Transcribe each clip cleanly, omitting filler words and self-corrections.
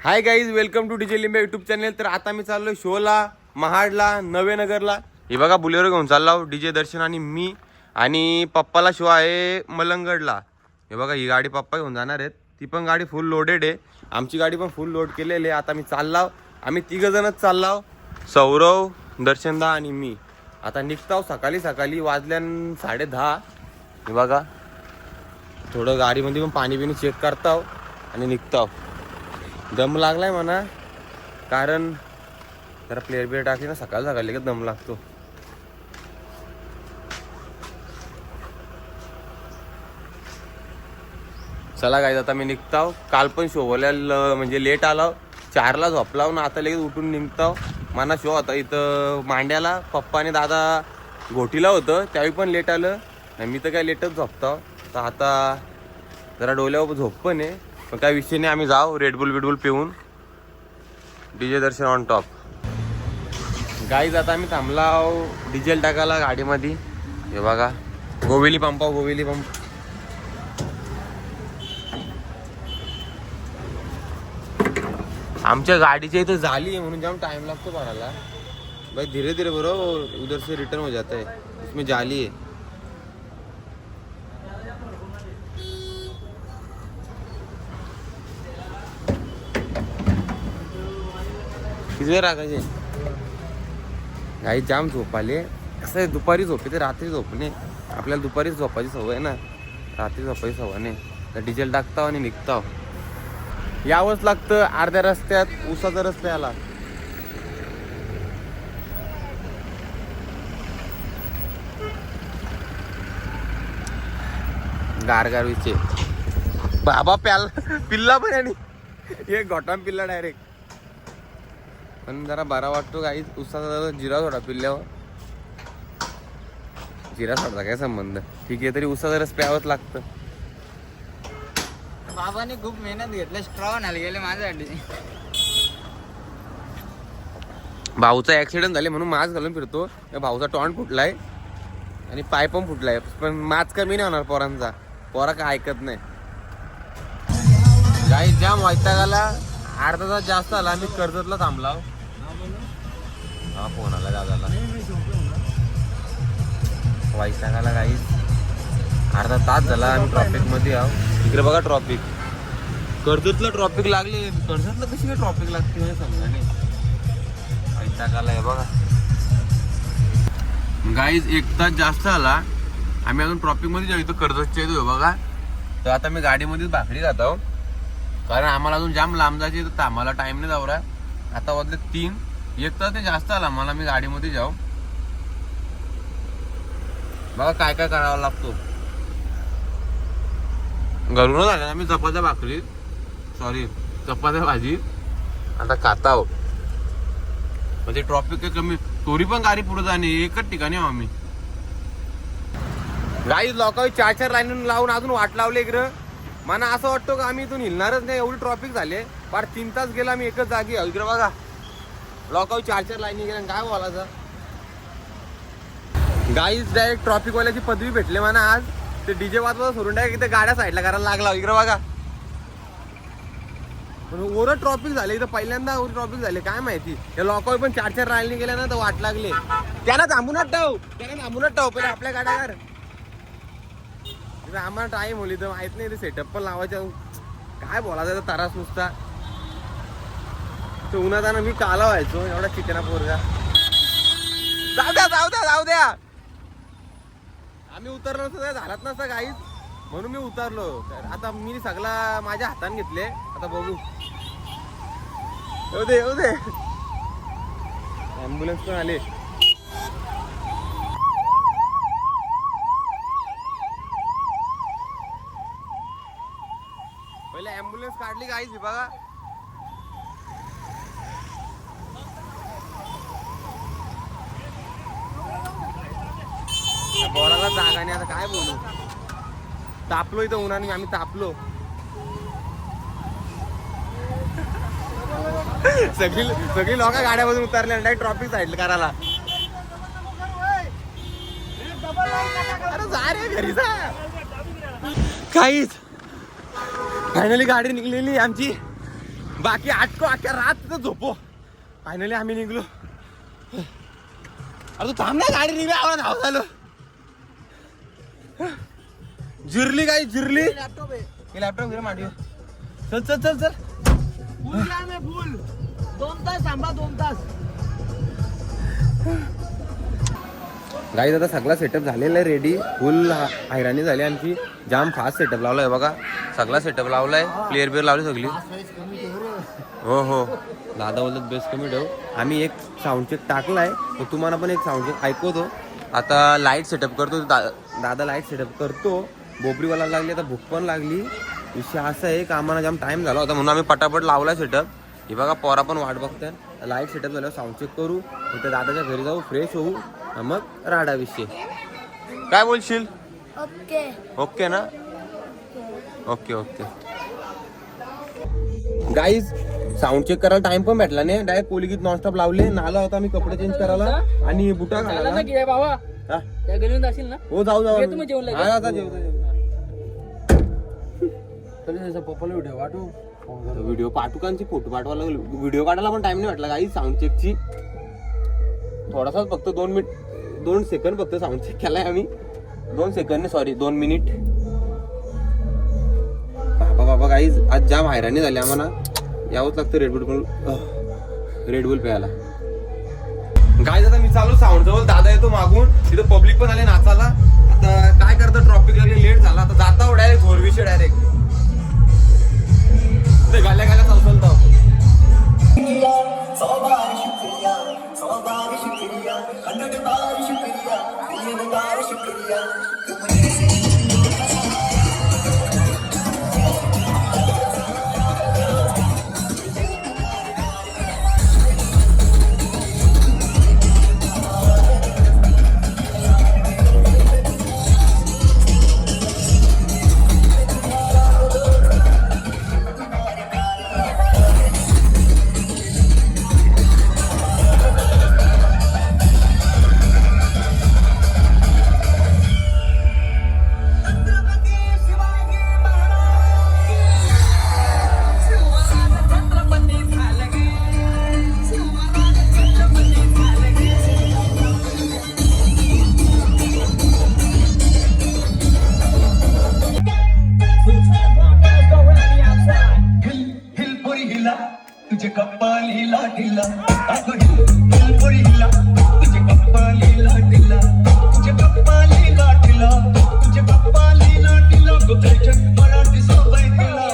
High guys, welcome to DJ Limbe YouTube channel. तर आता मी चाललोय शोला, महाडला, नवेनगरला. हे बघा बुलेरो घेऊन चाललो डीजे दर्शन आणि मी. आणि पप्पाला शो आहे मलंगडला. हे बघा ही गाडी पप्पा घेऊन जाणार आहेत. ती पण गाडी फुल लोडेड आहे. आमची गाडी पण फुल लोड केलेली आहे. आता मी चाललाव, आम्ही तिघजणच चाललाव, सौरव, दर्शनदा आणि मी. आता निघताव सकाळी सकाळी वाजल्यान 10:30. हे बघा थोडं गाडीमध्ये पण पाणी बिणी चेक करताव आणि निघताव. दम लागलाय म्हणा, कारण जरा प्लेअर बिअर टाकली ना सकाळ सकाळी का दम लागतो. चला गाईज आता मी निघताव. काल पण शो बोलायला म्हणजे लेट आलाव, 4ला झोपलाव ना आता लगेच उठून निघताव. मला शो होता इथं मांड्याला. पप्पा आणि दादा घोटीला होतं त्यावेळी पण लेट आलं. मी तर काय लेटच झोपताव. तर आता जरा डोल्यावर झोप पण आहे, पण काय विषय नाही. आम्ही जाऊ रेडबुल पिऊन. DJ Darshan on top. Guys आता आम्ही थांबलाव डिझेल टाकायला गाडीमध्ये. हे बघा गोवेली पंप. आमच्या गाडीच्या इथं झाली आहे म्हणून जाम टाइम लागतो भरायला. भाई धीरे धीरे भरो, उधर से रिटर्न हो जाता है. इसमें जाली है. किती राखायचे गाई. जाम झोप आले. कसं आहे दुपारी झोपे रात्री झोपणे. आपल्याला दुपारीच झोपायची सवय आहे ना, रात्री झोपायची सवय नाही. तर डिझेल टाकताव आणि निघताव. यावंच लागतं. अर्ध्या रस्त्यात उसाचा रस्ता आला. गारगार विचे बाबा पिल्ला पण आणि एक घोटाम पिल्ला डायरेक्ट. पण जरा बरा वाटतो काही. उसाचा जिरा सोडा पिल्ल्यावर. जिरा सोडा काय संबंध, ठीक आहे. तरी उसाचा रस प्यावंच लागतं. बाबाने खूप मेहनत घेतली, स्ट्रॉ आणायला गेले माझ्यासाठी. भाऊचा ऍक्सिडेंट झाले म्हणून मास्क घालून फिरतो. भाऊचा टॉन फुटलाय आणि पाय पण फुटलाय. पण मास्क कमी नाही होणार पोरांचा. पोरा काय ऐकत नाही. काही जाम वैतागाला. अर्धा तास जास्त आला. आम्ही कर्जतला थांबलाव. हा फोन आला दादाला. वैतागाला काही अर्धा तास झाला. आम्ही ट्रॉफिक मध्ये आहो. इकडे बघा ट्रॉफिक. कर्जतला ट्रॉफिक लागले. कर्जतला कशी काय ट्रॉफिक लागते मला समजा नाही. वैतागाला आहे बघा गाईज. 1 तास जास्त आला. आम्ही अजून ट्रॉफिक मध्ये जाऊ. इथं कर्जतच्या येतो बघा. तर आता मी गाडीमध्येच भाकरी खात आहो, कारण आम्हाला अजून जाम लांब जायचे. तर आम्हाला टाइम नाही जावरा. आता वाजले 3. 1 तास ते जास्त आला मला. मी गाडीमध्ये जाऊ. बघा काय काय करावा लागतो. घरूनच आल्या आम्ही चपात्या भाकरी, चपात्या भाजी आता खाता आहो. म्हणजे ट्रॉफिक काही कमी. तोरी पण गाडी पुढे जाणे. एकच ठिकाणी आहो आम्ही. गाईज लोकांनी 4 लाईन लावून अजून वाट लावले इकडं. मला असं वाटतं का आम्ही इथून हिलणारच नाही, एवढी ट्रॉफिक झाले. फार 3 तास गेला आम्ही एकच जागी. इकडे बघा लोकांनी 4 लाईनी गेल्या. काय बोलायचं. गाईज डायरेक्ट ट्रॉफिकवाल्याची पदवी भेटले मला आज. ते डीजे वाजवा सोडून डायरेक्ट इथे गाड्या साईडला करायला लागला. इकडे बघा ओर ट्रॉफिक झाले इथं. पहिल्यांदा ट्रॉफिक झाले काय माहिती. त्या लोकांनी पण 4 लाईनी गेल्या ना तर वाट लागले. त्यांना थांबूनच टाव पहिले आपल्या गाड्यावर. आम्हाला टाइम होली तर माहित नाही. ते सेटअप पण लावायचं. काय बोलायचं तारास नुसता. तर उन्हाताना मी काला व्हायचो एवढा चिकना पोरगा. जाऊ द्या. आम्ही उतरलो नसतो झालाच नसता काहीच, म्हणून मी उतरलो. तर आता मी सगळा माझ्या हाताने घेतले. आता बघू. येऊ दे. ॲम्ब्युलन्स पण आले. पहिले ॲम्ब्युलन्स काढली गाईज बघा. बोलायला जागा नाही. आता काय बोलू. तापलो इथं उन्हाने. आम्ही तापलो. सगळी लोक गाड्यामधून उतरले आणि डायरेक्ट ट्रॉफिक साईड करायला. अरे जा रे घरी जा. काहीच फायनली गाडी निघलेली आमची. बाकी आटको अख्या रात झोपो. फायनली आम्ही निघलो. अरे तू थांब ना गाडी निघली आवाज धाव झालो. जिरली काय जिरली लॅपटॉप घे मांडीवर. चल चल चल चल फुल 2 तास थांबा 2 तास. गाईज आता सगळा सेटअप झालेला आहे रेडी. फुल हैराणी झाली आमची. जाम फास्ट सेटअप लावलाय बघा. सगळा सेटअप लावलाय. प्लेअर बिअर लावली सगळी. हो हो दादा बोलत बेस्ट कमी ठेव. आम्ही एक साऊंड चेक टाकलाय. तर तुम्हाला पण एक साऊंड चेक ऐकवतो. आता लाईट सेटअप करतो. दादा लाईट सेटअप करतो. बोबरीवाला लागली आता भूक पण लागली. विषय असा आहे का आम्हाला जाम टाइम झाला होता म्हणून आम्ही पटापट लावलाय सेटअप. हे बघा पोरा पण वाट बघतात. लाईट सेटअप झाल्यावर साऊंड चेक करू. तर दादाच्या घरी जाऊ फ्रेश होऊ. मग राडा विषय. काय बोलशील? ओके ओके ना. Okay okay guys sound check करायला टाइम पण भेटला नाही. डायरेक्ट कोलिगीत नॉनस्टॉप लावले. नाला होता मी कपडे चेंज करायला आणि बुटा घालायला. बाबा हा? त्या गलीत जाशील ना. हो जाऊ जाऊ. येतो मग जेवण लगेच. हा, आता जेवतो. पप्पाला व्हिडिओ वाटू. व्हिडिओ पाठुकांची फोटो पाठवायला व्हिडिओ काढायला पण टाइम नाही भेटला. काही साऊंड चेकची थोडासा फक्त 2 सेकंड फक्त साऊंड चेक केलाय आम्ही. 2 सेकंड सॉरी 2 मिनिट. बाबा गाईज आज जाम हैराणी झाली आम्हाला. यावंच लागतं रेडबुल प्यायला. गाईज आता मी चालू साऊंड जवळ. दादा येतो मागून. तिथं पब्लिक पण आले नाचायला. आता काय करतं ट्रॉफिक लागले लेट झाला. आता जाता डायरेक्ट घोरविषय डायरेक्ट ते गाल्या चालतो. तुझे कपालीला ढिला हिला तुझे कपालीला ढिला तुझे कपालीला ढिला तुझे कपालीला ढिला तुझे मराठी सवय दिला.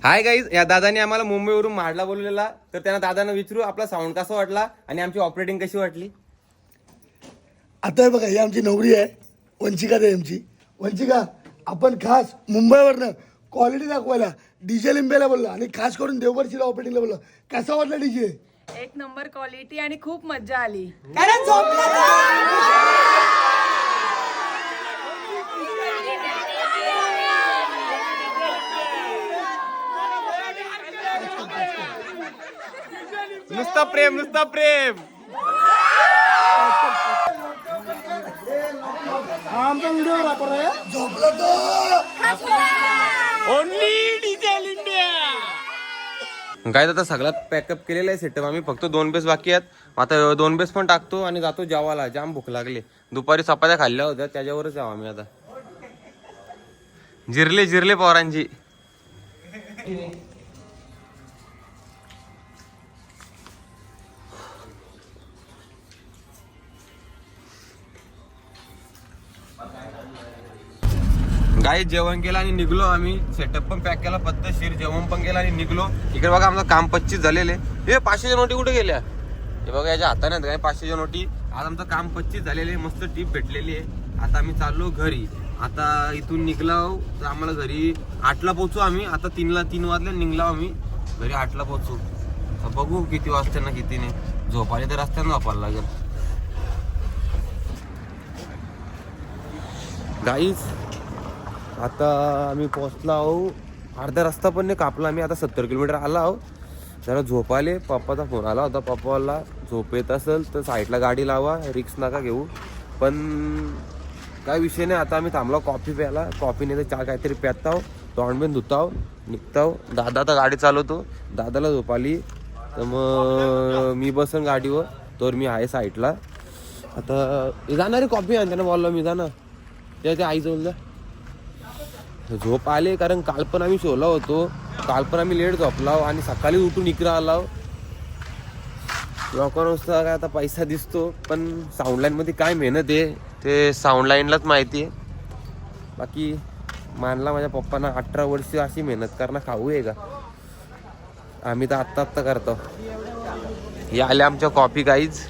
हाय गाईज, या दादाने आम्हाला मुंबईवरून महाडला बोलवलेला, तर त्यांना दादांना विचारू आपला साऊंड कसा वाटला आणि आमची ऑपरेटिंग कशी वाटली. आता हे बघा, ही आमची नवरी आहे, वंचिका ते आमची. वंचिका, आपण खास मुंबईवरनं क्वालिटी दाखवायला डीजे लिंबेला बोललो आणि खास करून देवगडशीला ऑपरेटिंगला बोललो. कसा वाटला डीजे? एक नंबर क्वालिटी आणि खूप मजा आली. नुसता प्रेम, नुसता प्रेम. झोपलो तो. Only DJ Limbiya. काय आता सगळा पॅकअप केलेला आहे सेटअप आम्ही, फक्त 2 बेस बाकी आहेत. आता 2 बेस पण टाकतो आणि जातो जेवायला. जाम भूक लागली, दुपारी चपात्या खाल्ल्या होत्या त्याच्यावरच जाऊ आम्ही आता. जिरले जिरले पोरांची. गाई जेवण केलं आणि निघलो आम्ही. सेटअप पण पॅक केला, पद्धतशीर जेवण पण केलं आणि निघलो. इकडे बघा आमचं काम 25 झालेले. हे 500च्या नोटी कुठे गेल्या? हे बघा याच्या हाताने काय 500च्या नोटी. आज आमचं काम 25 झालेले, मस्त टीप भेटलेली आहे. आता आम्ही चाललो घरी. आता इथून निघलो तर आम्हाला घरी 8ला पोहोचू आम्ही. आता 3 वाजल्या निघलो आम्ही घरी, 8ला पोहोचू. तर बघू किती वाजता ना किती नाही. झोपायला तर रस्त्यानं झोपायला लागेल. गाईज आता आम्ही पोहोचलो आहो. अर्धा रस्ता पण नाही कापला आम्ही, आता 70 किलोमीटर आला आहो. जरा झोप आले. पप्पाचा फोन आला होता, पप्पाला झोप येत असेल तर साईडला गाडी लावा, रिक्स नका घेऊ. पण काय विषय नाही. आता आम्ही थांबलो कॉफी प्यायला. कॉफी नाही तर चहा काहीतरी प्याताव, तोंड बिन धुताव, निघताव. दादा आता गाडी चालवतो, दादाला झोप आली तर मग मी बसन गाडीवर, तर मी आहे साईडला. आता जाणार आहे कॉफी आणि त्यांना बोललो मी जाणार त्या आई जवळ जा. झोप आले कारण काल पण आम्ही शोला होतो. काल पण आम्ही लेट झोपलाव आणि सकाळी उठून इकडं आलाव. लोकांनुसार काय आता पैसा दिसतो, पण साऊंड लाईनमध्ये काय मेहनत आहे ते साऊंड लाईनलाच माहिती आहे. बाकी मानला माझ्या पप्पांना 18 वर्ष अशी मेहनत करणं खाऊ आहे का? आम्ही तर आत्ता करतो. हे आले आमच्या कॉफी गाईज.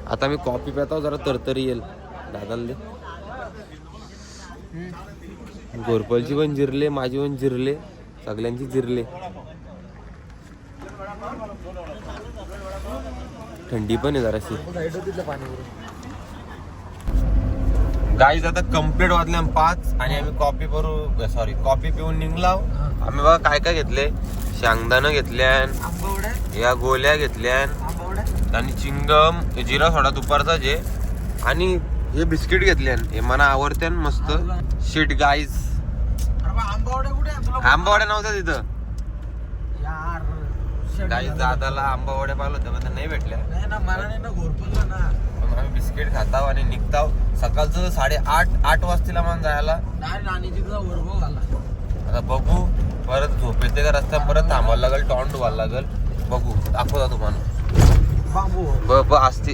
आता मी कॉफी पितो, जरा तरतरी येईल. दादाला दे. गोरपलची पण जिरले, माझी पण जिरले, सगळ्यांची जिरले. थंडी पण आहे जराशी. गाईज आता कंप्लीट वाजले 5 आणि आम्ही कॉफी पिऊन निघलाव. आम्ही बघा काय काय घेतले. शेंगदाणं घेतल्यान, या गोल्या घेतल्यान आणि चिंगम, जिरा सोडा दुपारचा जे, आणि हे बिस्किट घेतल्यान. हे मला आवडत्यान मस्त. शीट गाईज, आंबावड्या नव्हत्या तिथं गाईज. दादाला आंबावड्या पाहिलं होत्या पण नाही भेटल्या. आम्ही बिस्किट खाताव आणि निघताव. सकाळचं 8:30 वाजतील आम्हाला जायला. आता बघू परत झोप येते का रस्त्यात, परत थांबायला लागेल, टॉन धुवायला लागेल. बघू, दाखवता तुम्हाला असते.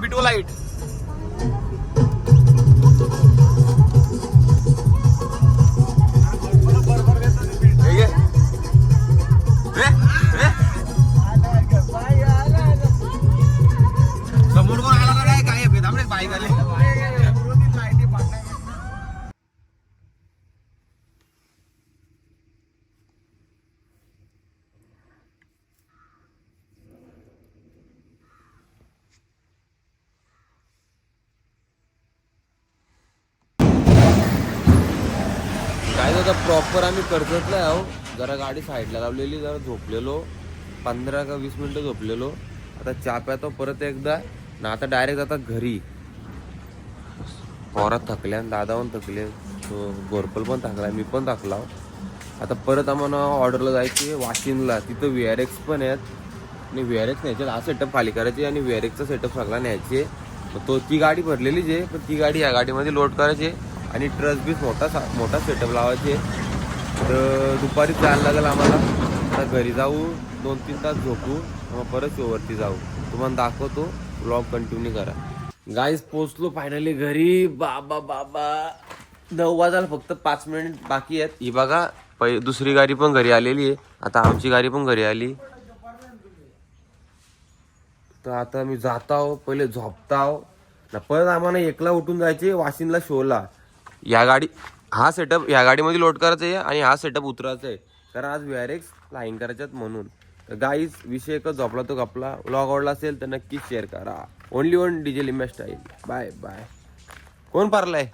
बिटवो लाईट. समोर कोण आला काय काय थांबले बाईक आले. आता प्रॉपर आम्ही कर्जतला आहो. जरा गाडी साईडला लावलेली, जरा झोपलेलो 15 का 20 मिनिटं झोपलेलो. आता चहा प्यातो परत एकदा ना. आता डायरेक्ट आता घरी. पोरात थकल्या, दादा पण थकले. तो घोरपल पण टाकला, मी पण टाकला. आता परत आम्हाला ऑर्डरला जायचे वाशिमला, तिथं VRX पण आहेत आणि VRX न्यायचे, हा सेटअप खाली करायचे आणि VRXचा सेटअप सगळा न्यायचे. मग ती गाडी भरलेलीच आहे, पण ती गाडी या गाडीमध्ये लोड करायची आणि ट्रस बीस मोठा सेटअप लावायचे. तर दुपारी जायला लागेल आम्हाला. आता घरी जाऊ, 2-3 तास झोपू, मग परत शोवरती जाऊ. तुम्हाला दाखवतो, व्लॉग कंटिन्यू करा. गाईज पोचलो फायनली घरी. बाबा 9 वाजायला फक्त 5 मिनिट बाकी आहेत. ही बघा दुसरी गाडी पण घरी आलेली आहे. आता आमची गाडी पण घरी आली. तर आता मी जाताव, पहिले झोपताव ना, परत आम्हाला एकला उठून जायचे वाशिमला शोला. हा सेटअप या गाडीमध्ये लोड करायचा आहे आणि हा सेटअप उतरायचा आहे, कारण आज VRX फ्लाईंग करायच्यात म्हणून. तर गाईज विषय एकच, झोपला तो आपला. व्लॉग आवडला असेल तर नक्कीच शेअर करा. Only one DJ Limbya style. Bye bye. कोण पारलाय?